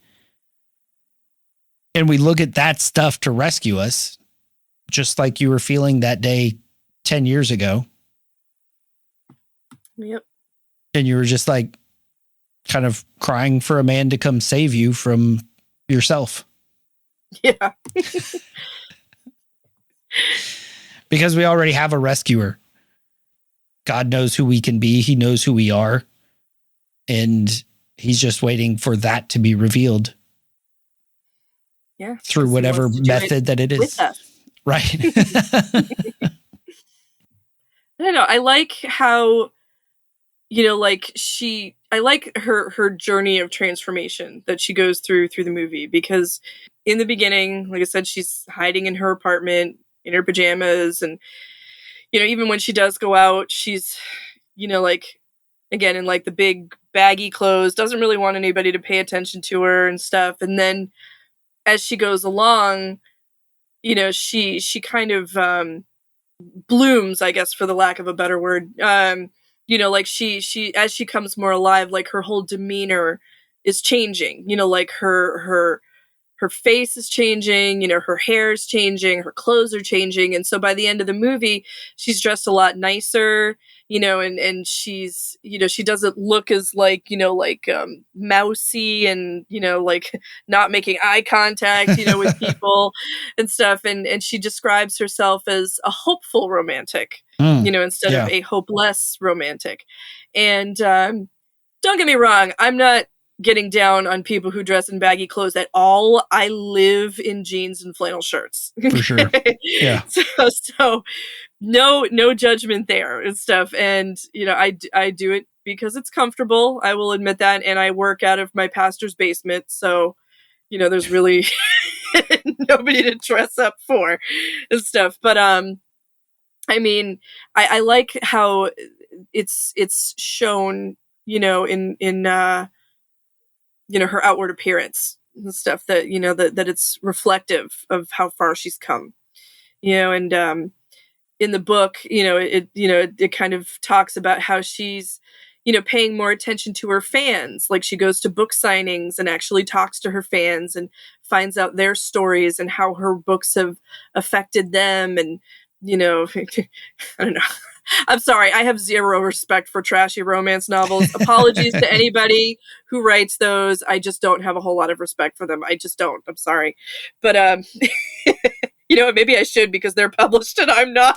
And we look at that stuff to rescue us, just like you were feeling that day 10 years ago. Yep. And you were just like kind of crying for a man to come save you from yourself. Yeah. Because we already have a rescuer. God knows who we can be. He knows who we are. And he's just waiting for that to be revealed. Yeah. Through whatever method that it is. Right. I don't know. I like how, I like her journey of transformation that she goes through the movie, because in the beginning, like I said, she's hiding in her apartment in her pajamas, and even when she does go out, she's, like, again, in like the big baggy clothes, doesn't really want anybody to pay attention to her and stuff. And then as she goes along, she kind of blooms, I guess, for the lack of a better word. Like she as she comes more alive, like her whole demeanor is changing. Like her face is changing, her hair is changing, her clothes are changing. And so by the end of the movie, she's dressed a lot nicer, and she's, she doesn't look as like, mousy and, like not making eye contact, with people and stuff. And she describes herself as a hopeful romantic, instead of a hopeless romantic. And don't get me wrong, I'm not getting down on people who dress in baggy clothes at all. I live in jeans and flannel shirts. For sure. Yeah. So no judgment there and stuff. And, I do it because it's comfortable. I will admit that. And I work out of my pastor's basement. So, there's really nobody to dress up for and stuff. But, I mean, I like how it's shown, in her outward appearance and stuff, that, that it's reflective of how far she's come, and, in the book, it kind of talks about how she's, paying more attention to her fans. Like she goes to book signings and actually talks to her fans and finds out their stories and how her books have affected them. And, I don't know. I'm sorry. I have zero respect for trashy romance novels. Apologies to anybody who writes those. I just don't have a whole lot of respect for them. I just don't. I'm sorry. But, maybe I should, because they're published and I'm not.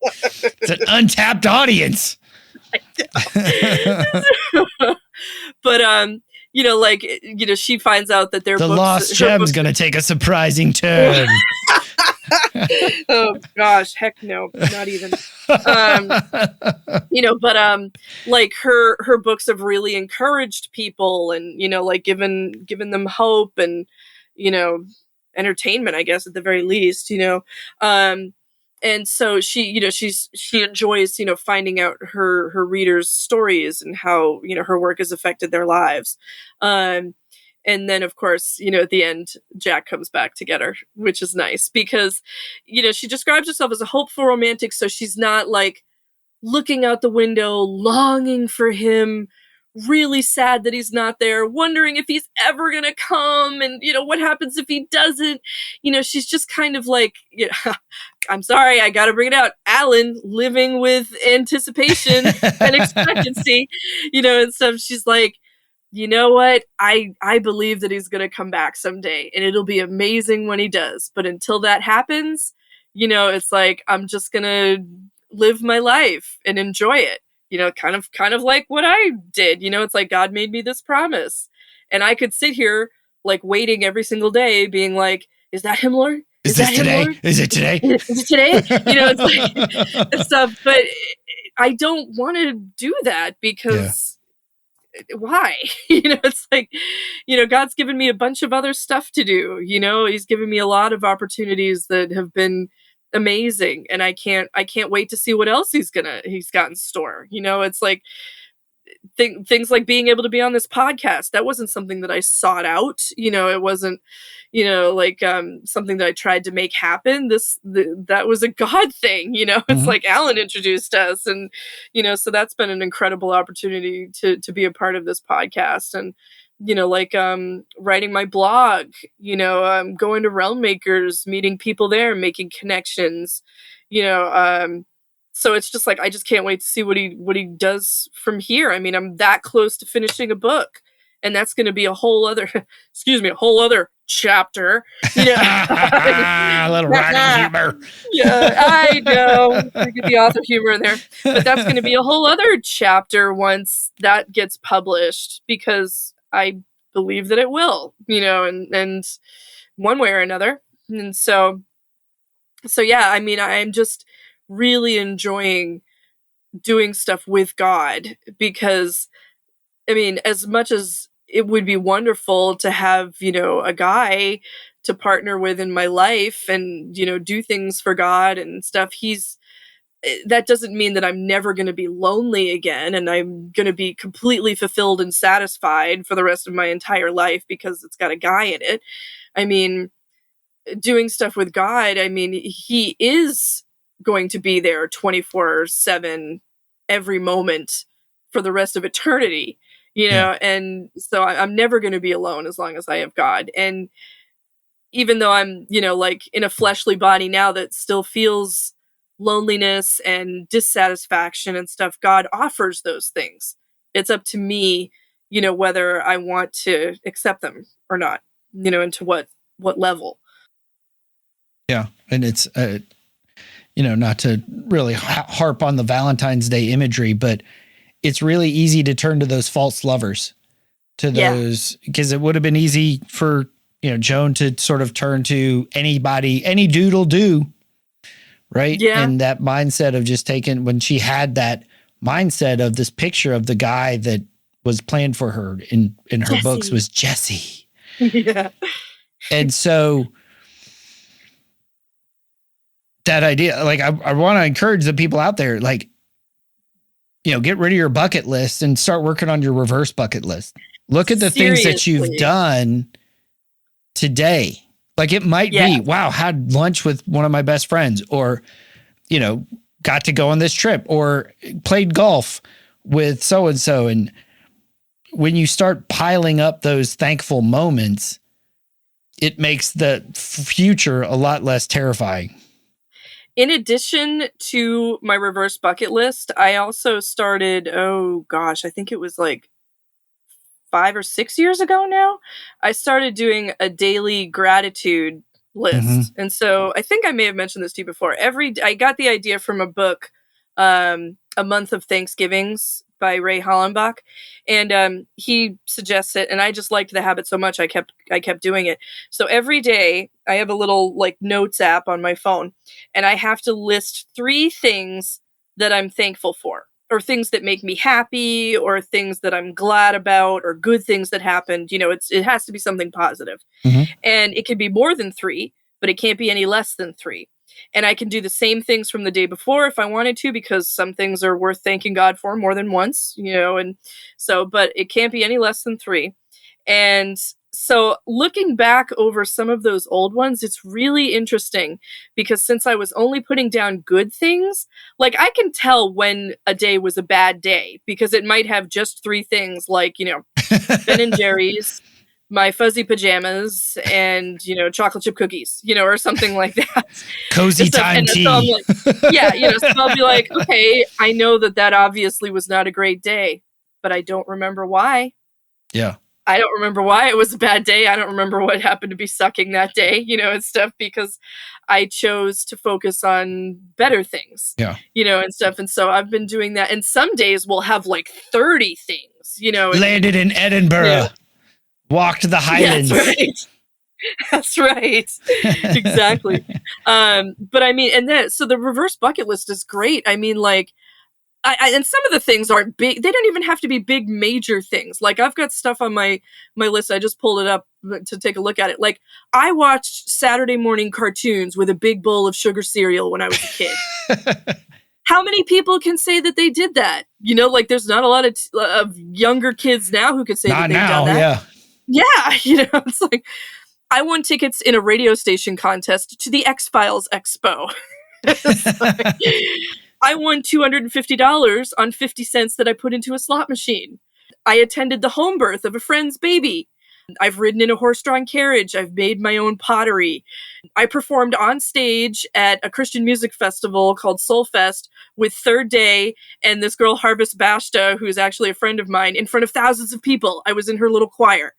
It's an untapped audience. But, she finds out that the lost gem's going to take a surprising turn. Oh gosh, heck no, not even. Like her books have really encouraged people and, like given them hope and, entertainment, I guess, at the very least, and so she, she enjoys, finding out her readers' stories and how, her work has affected their lives. And then, of course, at the end, Jack comes back to get her, which is nice because, she describes herself as a hopeful romantic. So she's not like looking out the window, longing for him, really sad that he's not there, wondering if he's ever going to come and, what happens if he doesn't. She's just kind of like, I'm sorry, I got to bring it out. Alan living with anticipation and expectancy, and stuff. She's like, you know what? I believe that he's going to come back someday and it'll be amazing when he does. But until that happens, it's like, I'm just going to live my life and enjoy it. Kind of like what I did, it's like God made me this promise and I could sit here like waiting every single day being like, is that him, Lord? Is this today? Is it today? Is it today? It's like and stuff, but I don't want to do that because why? It's like, God's given me a bunch of other stuff to do. He's given me a lot of opportunities that have been amazing, and I can't wait to see what else he's got in store. It's like things like being able to be on this podcast. That wasn't something that I sought out. It wasn't, like something that I tried to make happen. That was a God thing. It's like Alan introduced us, and so that's been an incredible opportunity to be a part of this podcast. And like writing my blog, going to Realm Makers, meeting people there, making connections, so it's just like, I just can't wait to see what he does from here. I mean, I'm that close to finishing a book, and that's going to be a whole other chapter. A little writing humor. Yeah, I know. I get the author humor in there, but that's going to be a whole other chapter once that gets published, because I believe that it will, and one way or another. And so yeah, I mean, I'm just really enjoying doing stuff with God, because I mean, as much as it would be wonderful to have, a guy to partner with in my life and, do things for God and stuff. That doesn't mean that I'm never going to be lonely again and I'm going to be completely fulfilled and satisfied for the rest of my entire life because it's got a guy in it. I mean, doing stuff with God, I mean, he is going to be there 24/7 every moment for the rest of eternity, and so I'm never going to be alone as long as I have God. And even though I'm, like in a fleshly body now that still feels loneliness and dissatisfaction and stuff, God offers those things. It's up to me, whether I want to accept them or not, and to what level. Yeah. And it's, not to really harp on the Valentine's Day imagery, but it's really easy to turn to those false lovers, to those, because it would have been easy for, Joan to sort of turn to anybody, any dude will do. Right. Yeah. And that mindset of just taking, when she had that mindset of this picture of the guy that was planned for her in her Jesse. books was Jesse. Yeah. And so that idea, like, I want to encourage the people out there, like, get rid of your bucket list and start working on your reverse bucket list. Look at the things that you've done today. Like, it might be, wow, had lunch with one of my best friends, or, got to go on this trip, or played golf with so-and-so. And when you start piling up those thankful moments, it makes the future a lot less terrifying. In addition to my reverse bucket list, I also started, I think it was like 5 or 6 years ago now, I started doing a daily gratitude list. Mm-hmm. And so I think I may have mentioned this to you before. I got the idea from a book, A Month of Thanksgivings by Ray Hollenbach. And he suggests it. And I just liked the habit so much, I kept doing it. So every day I have a little like notes app on my phone, and I have to list 3 things that I'm thankful for, or things that make me happy, or things that I'm glad about, or good things that happened. It has to be something positive. Mm-hmm. And it can be more than 3, but it can't be any less than 3. And I can do the same things from the day before if I wanted to, because some things are worth thanking God for more than once, and so, but it can't be any less than 3. And so looking back over some of those old ones, it's really interesting, because since I was only putting down good things, like, I can tell when a day was a bad day, because it might have just 3 things, like, Ben and Jerry's, my fuzzy pajamas, and, chocolate chip cookies, or something like that. Cozy time tea. So I'm like, so I'll be like, okay, I know that obviously was not a great day, but I don't remember why. Yeah. I don't remember why it was a bad day. I don't remember what happened to be sucking that day, and stuff, because I chose to focus on better things, and stuff. And so I've been doing that. And some days we'll have like 30 things, Landed in Edinburgh, walked the Highlands. That's right. Exactly. But I mean, so the reverse bucket list is great. I mean, like, and some of the things aren't big. They don't even have to be big, major things. Like, I've got stuff on my list. I just pulled it up to take a look at it. Like, I watched Saturday morning cartoons with a big bowl of sugar cereal when I was a kid. How many people can say that they did that? Like, there's not a lot of younger kids now who can say that they've done that. Yeah, it's like, I won tickets in a radio station contest to the X-Files Expo. I won $250 on 50 cents that I put into a slot machine. I attended the home birth of a friend's baby. I've ridden in a horse-drawn carriage. I've made my own pottery. I performed on stage at a Christian music festival called Soul Fest with Third Day and this girl, Harvest Bashta, who's actually a friend of mine, in front of thousands of people. I was in her little choir.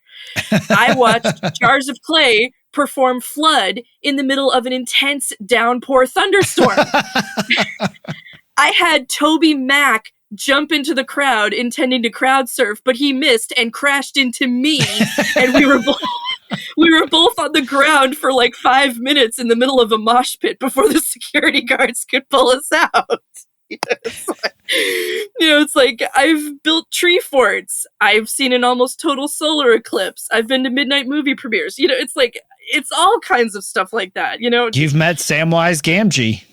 I watched Jars of Clay perform Flood in the middle of an intense downpour thunderstorm. I had Toby Mac jump into the crowd intending to crowd surf, but he missed and crashed into me. And we were both on the ground for like 5 minutes in the middle of a mosh pit before the security guards could pull us out. It's like I've built tree forts. I've seen an almost total solar eclipse. I've been to midnight movie premieres. It's like, it's all kinds of stuff like that. You've met Samwise Gamgee.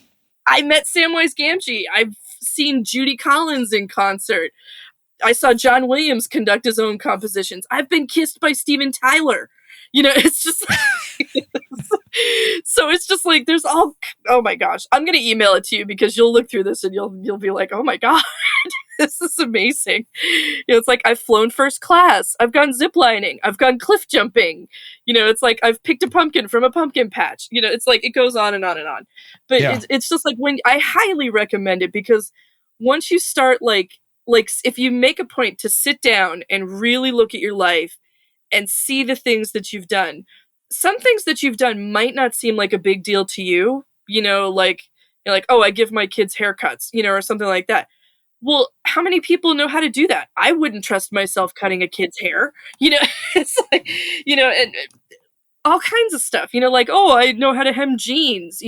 I met Samwise Gamgee. I've seen Judy Collins in concert. I saw John Williams conduct his own compositions. I've been kissed by Steven Tyler. It's just so it's just like there's all, oh my gosh, I'm going to email it to you because you'll look through this and you'll be like, oh my God, this is amazing. It's like I've flown first class. I've gone ziplining. I've gone cliff jumping. It's like I've picked a pumpkin from a pumpkin patch. It's like it goes on and on and on. But it's just like when I highly recommend it because once you start like if you make a point to sit down and really look at your life and see the things that you've done, some things that you've done might not seem like a big deal to you, like, oh, I give my kids haircuts, or something like that. Well, how many people know how to do that? I wouldn't trust myself cutting a kid's hair, it's like, and all kinds of stuff, like, oh, I know how to hem jeans,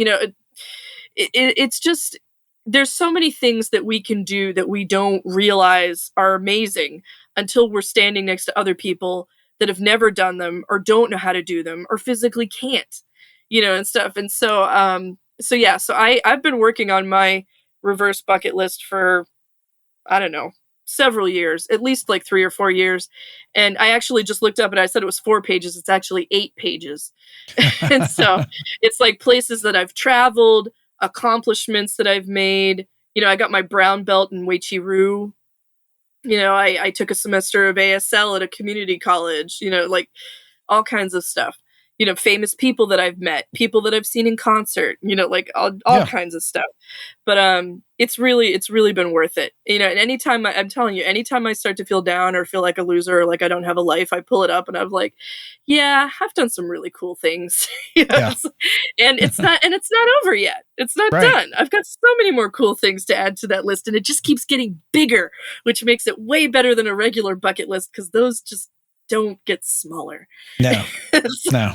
it's just, there's so many things that we can do that we don't realize are amazing until we're standing next to other people that have never done them or don't know how to do them or physically can't, and stuff. And so, I've been working on my reverse bucket list for, I don't know, several years, at least like 3 or 4 years. And I actually just looked up and I said it was 4 pages. It's actually 8 pages. And so it's like places that I've traveled, accomplishments that I've made. I got my brown belt in Weiqi-Ryu. I took a semester of ASL at a community college, like all kinds of stuff, famous people that I've met, people that I've seen in concert, like all kinds of stuff. But it's really been worth it. And anytime I'm telling you, anytime I start to feel down or feel like a loser or like I don't have a life, I pull it up and I'm like, yeah, I've done some really cool things. And it's not over yet. It's not done. I've got so many more cool things to add to that list, and it just keeps getting bigger, which makes it way better than a regular bucket list because those just don't get smaller. No. No.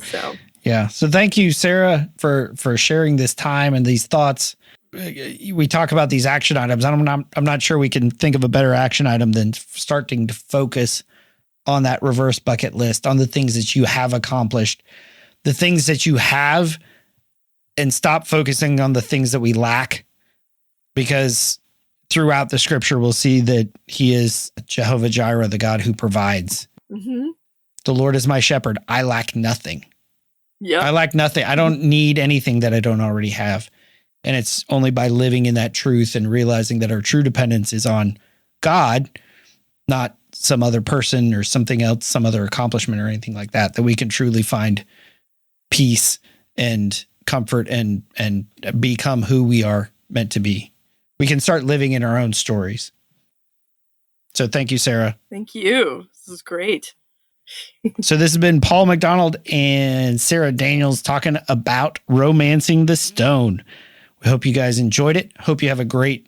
So. Yeah. So thank you, Sarah, for sharing this time and these thoughts. We talk about these action items. I'm not sure we can think of a better action item than starting to focus on that reverse bucket list, on the things that you have accomplished, the things that you have, and stop focusing on the things that we lack, because throughout the scripture, we'll see that he is Jehovah Jireh, the God who provides. Mm-hmm. The Lord is my shepherd. I lack nothing. Yeah, I lack nothing. I don't need anything that I don't already have. And it's only by living in that truth and realizing that our true dependence is on God, not some other person or something else, some other accomplishment or anything like that, that we can truly find peace and comfort and become who we are meant to be. We can start living in our own stories. So thank you, Sarah. Thank you. This is great. So this has been Paul McDonald and Sarah Daniels talking about Romancing the Stone. We hope you guys enjoyed it. Hope you have a great,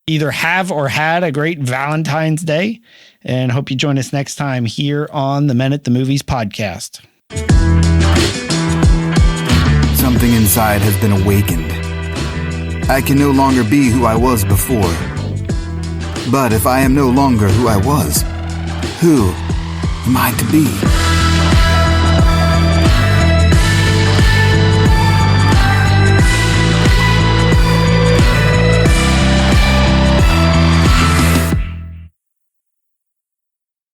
either have or had a great Valentine's Day, and hope you join us next time here on the Men at the Movies podcast. Something inside has been awakened. I can no longer be who I was before. But if I am no longer who I was, who am I to be?